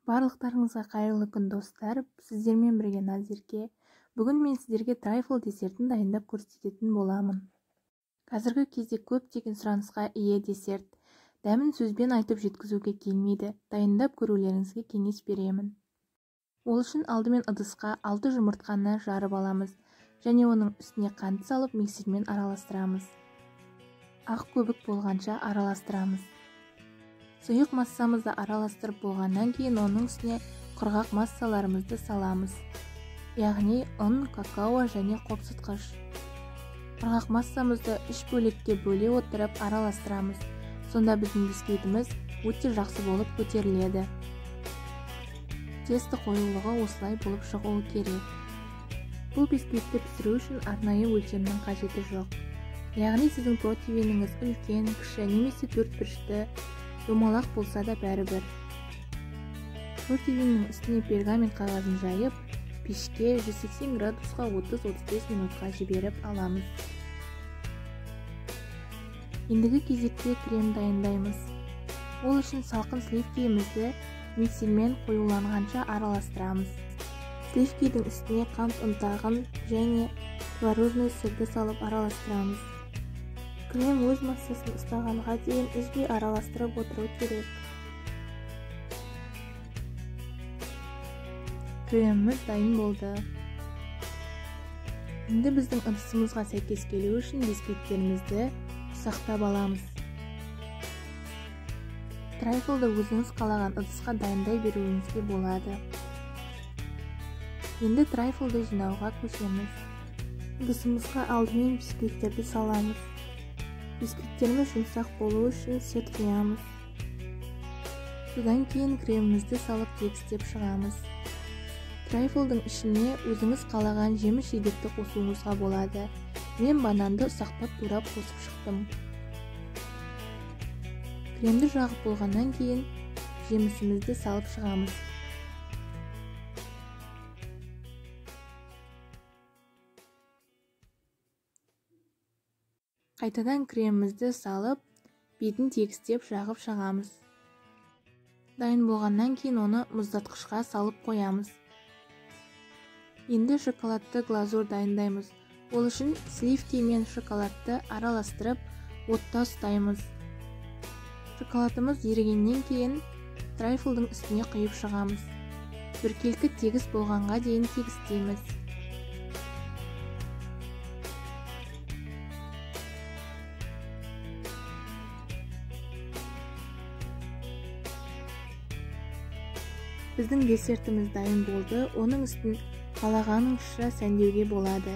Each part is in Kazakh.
Барлықтарыңызға қайырлы күн достар, сіздермен бірге Назерке. Бүгін мен сіздерге трайфл десертін дайындап көрсететін боламын. Қазіргі кезде көптеген сұранысқа ие десерт. Дәмін сөзбен айтып жеткізуге келмейді. Дайындап көрулеріңізге кеңес беремін. Ол үшін алдымен ыдысқа 6 жұмыртқаны жарып аламыз және оның үстіне қант салып миксермен араластырамыз. Ақ көбік болғанша араластырамыз. Сұйық массамызды араластырып болғаннан кейін оның үстіне құрғақ массаларымызды саламыз. Яғни ұн, какао және қопсытқыш. Құрғақ массамызды 3 бөлікке бөле отырып араластырамыз. Сонда біздің бисквитіміз өте жақсы болып көтеріледі. Тесті қоюлығы осылай болып шығуы керек. Бұл бисквитті пісіру үшін арнайы өлшемнің қажеті жоқ. Яғни сіздің противеніңіз үлкен, кіші немесе төртбұрышты, домалақ болса да бәрібір. Противеннің үстіне пергамент қағазын жайып, пешке 180 градусқа 30-35 минутқа жіберіп аламыз. Ендігі кезекте крем дайындаймыз. Ол үшін салқын сливкемізді миксермен қоюланғанша араластырамыз. Сливкенің үстіне қант ұнтағын және творожный сырды салып араластырамыз. Крем өз массасын ұстағанға дейін үзбей араластырып отыру керек. Креміміз дайын болды. Енді біздің ыдысымызға сәйкес келу үшін бисквиттерімізді ұсақтап аламыз. Трайфлды өзіңіз қалаған ыдысқа дайындай беруіңізге болады. Енді трайфлды жинауға көшеміз. Ыдысымызға алдымен бисквиттерді саламыз. Бисквиттеріміз жұмсақ болу үшін сет құямыз. Содан кейін кремімізді салып тегістеп шығамыз. Трайфлдың ішіне өзіңіз қалаған жеміс-жидекті қосуыңызға болады. Мен бананды ұсақтап турап қосып шықтым. Кремді жағып болғаннан кейін жемісімізді салып шығамыз. Қайтадан кремімізді салып, бетін тегістеп жағып шығамыз. Дайын болғаннан кейін оны мұздатқышқа салып қоямыз. Енді шоколадты глазур дайындаймыз. Ол үшін сливки мен шоколадты араластырып, отта ұстаймыз. Шоколадымыз ерігеннен кейін трайфлдың үстіне құйып шығамыз. Біркелкі тегіс болғанға дейін тегістейміз. Біздің десертіміз дайын болды. Оның үстін қалағаныңызша сәндеуге болады.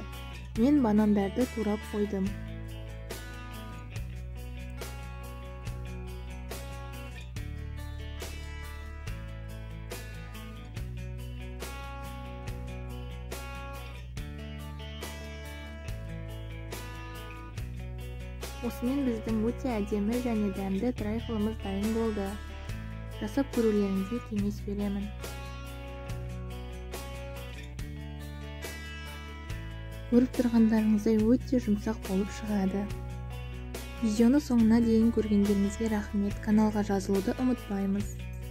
Мен банандарды турап қойдым. Осымен біздің өте әдемі және дәмді трайфлымыз дайын болды. Жасап көрулеріңізге кеңес беремін. Көріп тұрғандарыңыздай өте жұмсақ болып шығады. Видеоны соңына дейін көргендеріңізге рахмет. Каналға жазылуды ұмытпаймыз.